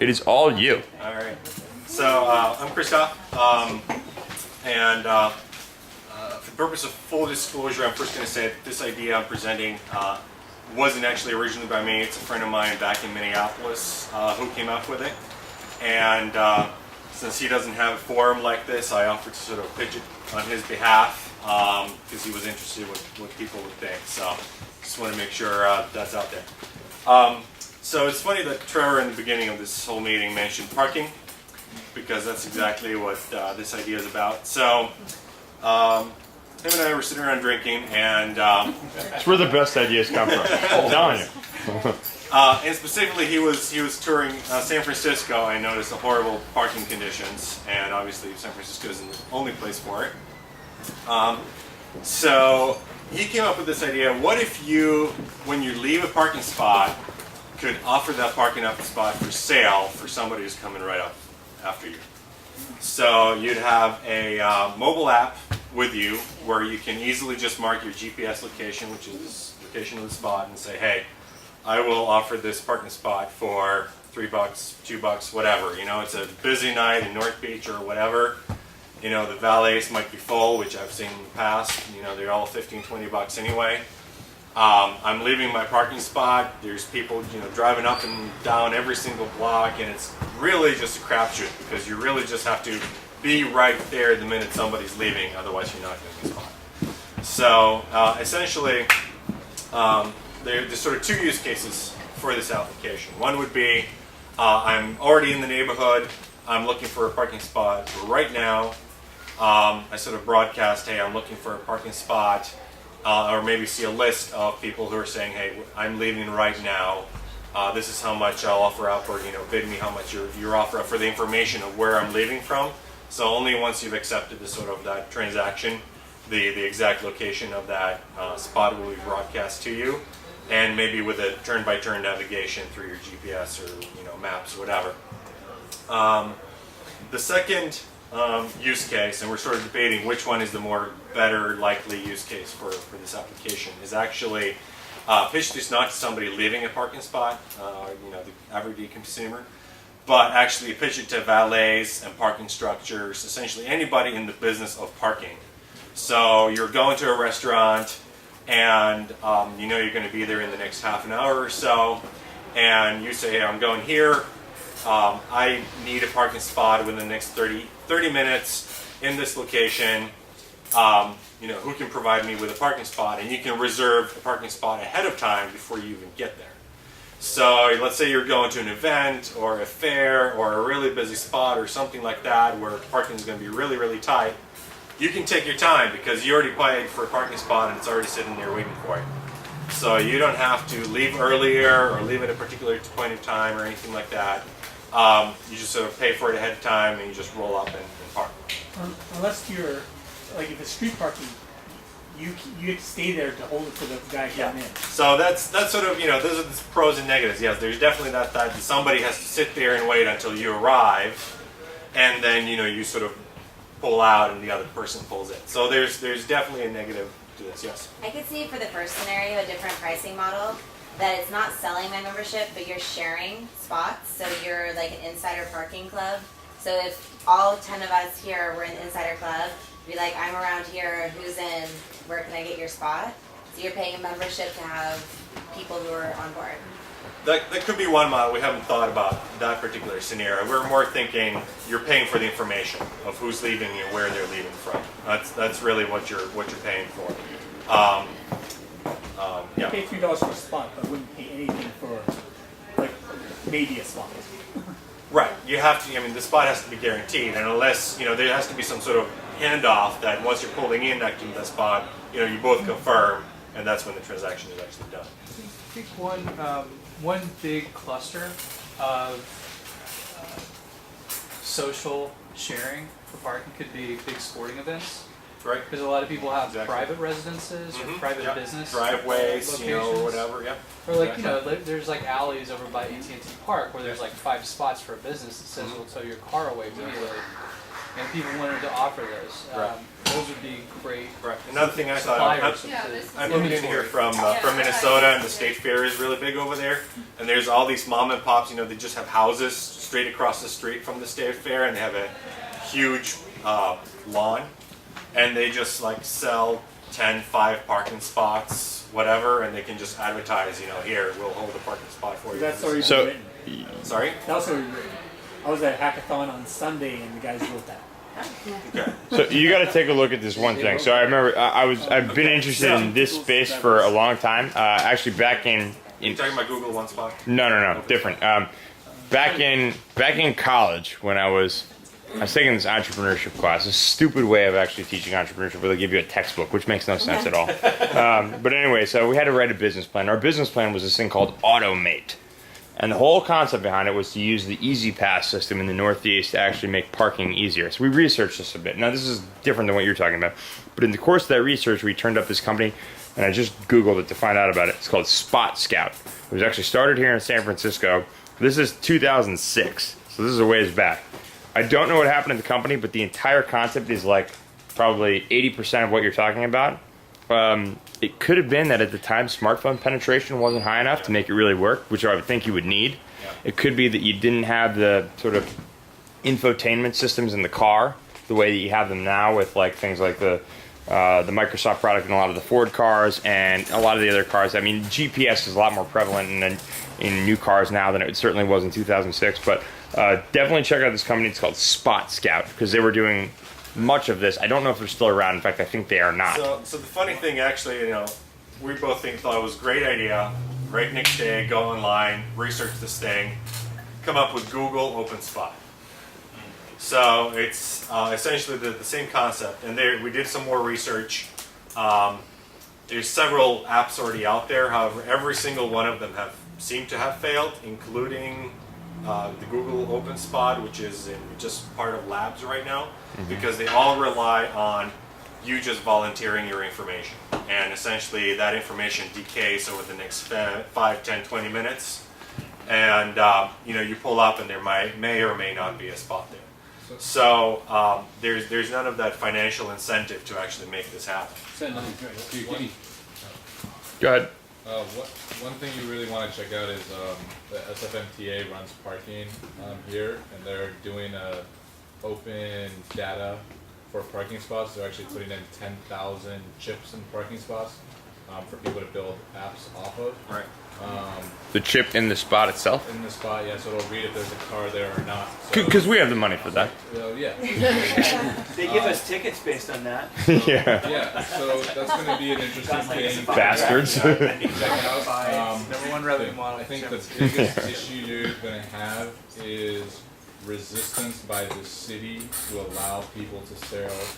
It is all you. All right. So I'm Christoph, and for the purpose of full disclosure, I'm first going to say that this idea I'm presenting wasn't actually originally by me. It's a friend of mine back in Minneapolis who came up with it. And since he doesn't have a forum like this, I offered to sort of pitch it on his behalf because he was interested in what people would think. So just want to make sure that's out there. So it's funny that Trevor in the beginning of this whole meeting mentioned parking, because that's exactly what this idea is about. So him and I were sitting around drinking, and It's where the best ideas come from. I'm telling you. and specifically he was touring San Francisco. I noticed the horrible parking conditions, and obviously San Francisco isn't the only place for it. So he came up with this idea: what if you, when you leave a parking spot, could offer that parking up spot for sale for somebody who's coming right up after you. So you'd have a mobile app with you where you can easily just mark your GPS location, which is the location of the spot, and say, hey, I will offer this parking spot for $3, $2, whatever. You know, it's a busy night in North Beach or whatever. You know, the valets might be full, which I've seen in the past. You know, they're all $15, $20 anyway. I'm leaving my parking spot. There's people, you know, driving up and down every single block, and it's really just a crapshoot because you really just have to be right there the minute somebody's leaving. Otherwise, you're not going to get a spot. So essentially, there's sort of two use cases for this application. One would be I'm already in the neighborhood. I'm looking for a parking spot right now. I sort of broadcast, hey, I'm looking for a parking spot. Or maybe see a list of people who are saying, hey, I'm leaving right now. This is how much I'll offer up, or, you know, bid me how much your offer up for the information of where I'm leaving from. So only once you've accepted the sort of that transaction, the exact location of that spot will be broadcast to you, and maybe with a turn-by-turn navigation through your GPS or, you know, maps or whatever. The second use case, and we're sort of debating which one is the more better likely use case for this application, is actually pitch this not to somebody leaving a parking spot, you know, the everyday consumer, but actually pitch it to valets and parking structures, essentially anybody in the business of parking. So you're going to a restaurant, and you know you're going to be there in the next half an hour or so, and you say, hey, I'm going here. I need a parking spot within the next 30 minutes in this location. You know, who can provide me with a parking spot? And you can reserve a parking spot ahead of time before you even get there. So let's say you're going to an event or a fair or a really busy spot or something like that where parking is going to be really, really tight. You can take your time because you already paid for a parking spot and it's already sitting there waiting for you. So you don't have to leave earlier or leave at a particular point in time or anything like that. You just sort of pay for it ahead of time and you just roll up and park. Unless you're, like if it's street parking, you have to stay there to hold it for the guy coming in. So that's sort of, you know, those are the pros and negatives. Yes, there's definitely that somebody has to sit there and wait until you arrive, and then, you know, you sort of pull out and the other person pulls in. So there's definitely a negative to this, yes. I could see for the first scenario a different pricing model, that it's not selling my membership, but you're sharing spots. So you're like an insider parking club. So if all 10 of us here were in the insider club, be like, I'm around here, who's in, where can I get your spot? So you're paying a membership to have people who are on board. That could be one model. We haven't thought about that particular scenario. We're more thinking you're paying for the information of who's leaving and where they're leaving from. That's really what you're paying for. You pay $3 for a spot, but wouldn't pay anything for, like, maybe a spot. Right. You have to. I mean, the spot has to be guaranteed, and unless, you know, there has to be some sort of handoff that once you're pulling in to the spot, you know, you both confirm, and that's when the transaction is actually done. I think one big cluster of social sharing for parking could be big sporting events. Right. Because a lot of people have private residences or private business driveways, locations. you know, or whatever. Yeah. Or like, you know, there's like alleys over by AT&T Park where there's like 5 spots for a business that says we'll tow your car away immediately. and people wanted to offer those. Right. Those would be great. Right. Another thing I thought, suppliers. I'm moving in here from Minnesota, and the state fair is really big over there. And there's all these mom and pops, you know, they just have houses straight across the street from the state fair, and they have a huge lawn, and they just like sell 5 parking spots, whatever, and they can just advertise, you know, here, we'll hold a parking spot for you. That's already So- written. Sorry? That's already written. I was at hackathon on Sunday and the guys wrote that. Okay. So you got to take a look at this one thing. So I remember I've been interested in this space for a long time. Actually, back in You talking about Google One Spot? no, different. Back in college when I was taking this entrepreneurship class, a stupid way of actually teaching entrepreneurship where they give you a textbook, which makes no sense at all. But anyway, so we had to write a business plan. Our business plan was this thing called Automate. And the whole concept behind it was to use the Easy Pass system in the Northeast to actually make parking easier. So we researched this a bit. Now this is different than what you're talking about. But in the course of that research, we turned up this company, and I just Googled it to find out about it. It's called Spot Scout. It was actually started here in San Francisco. This is 2006, so this is a ways back. I don't know what happened to the company, but the entire concept is like probably 80% of what you're talking about. It could have been that at the time smartphone penetration wasn't high enough to make it really work, which I would think you would need. It could be that you didn't have the sort of infotainment systems in the car the way that you have them now with like things like the Microsoft product in a lot of the Ford cars and a lot of the other cars. I mean, GPS is a lot more prevalent in new cars now than it certainly was in 2006. But definitely check out this company. It's called Spot Scout because they were doing much of this. I don't know if they're still around. In fact, I think they are not. So the funny thing, actually, you know, we both thought it was a great idea. Right next day, go online, research this thing, come up with Google Open Spot. So it's essentially the same concept. And there, we did some more research. There's several apps already out there. However, every single one of them seemed to have failed, including the Google Open Spot, which is just part of labs right now, because they all rely on you just volunteering your information. And essentially that information decays over the next 5, 10, 20 minutes. And you know, you pull up and there may or may not be a spot there. So there's none of that financial incentive to actually make this happen. Go ahead. One thing you really want to check out is the SFMTA runs parking here, and they're doing open data for parking spots. They're actually putting in 10,000 chips in parking spots for people to build apps off of. Right. The chip in the spot itself? In the spot, yeah, so it'll read if there's a car there or not. Because we have the money for that. Yeah. They give us tickets based on that. Yeah. Yeah, so that's going to be an interesting thing. Bastards. Check out. Number one revenue model. I think the biggest issue you're going to have is resistance by the city to allow people to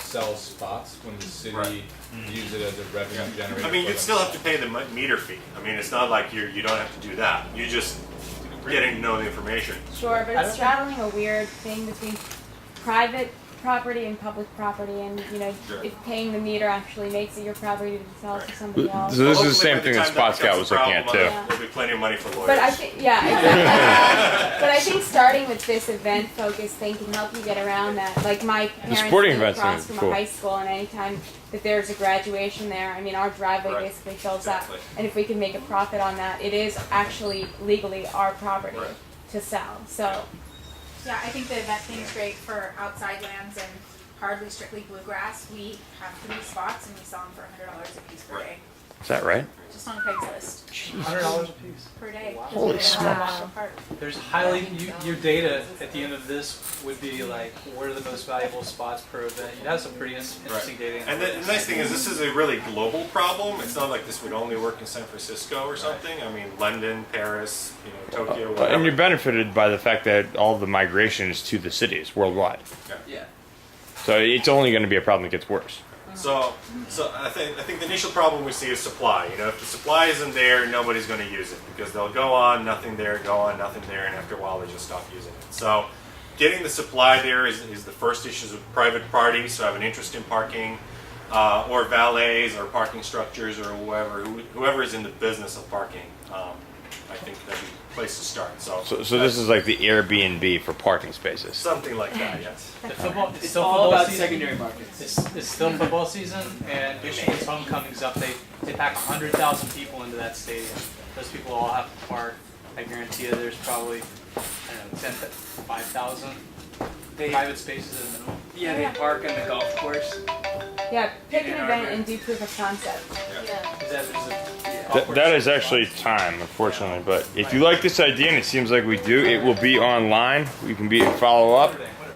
sell spots when the city use it as a revenue generator. I mean, you'd still have to pay the meter fee. I mean, it's not like you don't have to do that. You just getting to know the information. Sure, but it's straddling a weird thing between private property and public property, and you know, Sure. if paying the meter actually makes it your property to sell to somebody else. So this is the Hopefully same by thing the that time Spot Scout was becomes a looking at problem, too. There'll be plenty of money for lawyers. But I think, yeah, exactly. But I think starting with this event-focused thing can help you get around that. Like my parents sporting live events across is from cool. a high school, and anytime that there's a graduation there, I mean, our driveway Right. basically fills Exactly. up. And if we can make a profit on that, it is actually legally our property Right. to sell. So. Yeah, I think the event thing is great for outside lands and hardly strictly bluegrass. We have 3 spots and we sell them for $100 a piece per day. Is that right? Just on Craigslist $100 a piece. per day. Holy smokes. There's your data at the end of this would be like, what are the most valuable spots per event? You'd have some pretty interesting data. And the nice thing is this is a really global problem. It's not like this would only work in San Francisco or something. I mean, London, Paris, Tokyo, whatever. And you're benefited by the fact that all the migration is to the cities worldwide. Yeah. So it's only going to be a problem that gets worse. So I think the initial problem we see is supply. You know, if the supply isn't there, nobody's going to use it because they'll go on, nothing there, go on, nothing there, and after a while they just stop using it. So getting the supply there is the first issue with private parties who have an interest in parking, or valets or parking structures or whoever is in the business of parking. I think that'd be place to start. So, So this is like the Airbnb for parking spaces. something like that, yes. The football, It's still all football about season. secondary markets. It's still football season, and Michigan's homecoming's up. They pack 100,000 people into that stadium. Those people all have to park. I guarantee you, there's probably 5,000 They, private spaces at a minimum. yeah, they park on the golf course. Yeah, pick an In event Arbor. and do proof of concept. Yeah. Is that, is it, That is actually time, unfortunately. But if you like this idea, and it seems like we do, it will be online. You can follow up.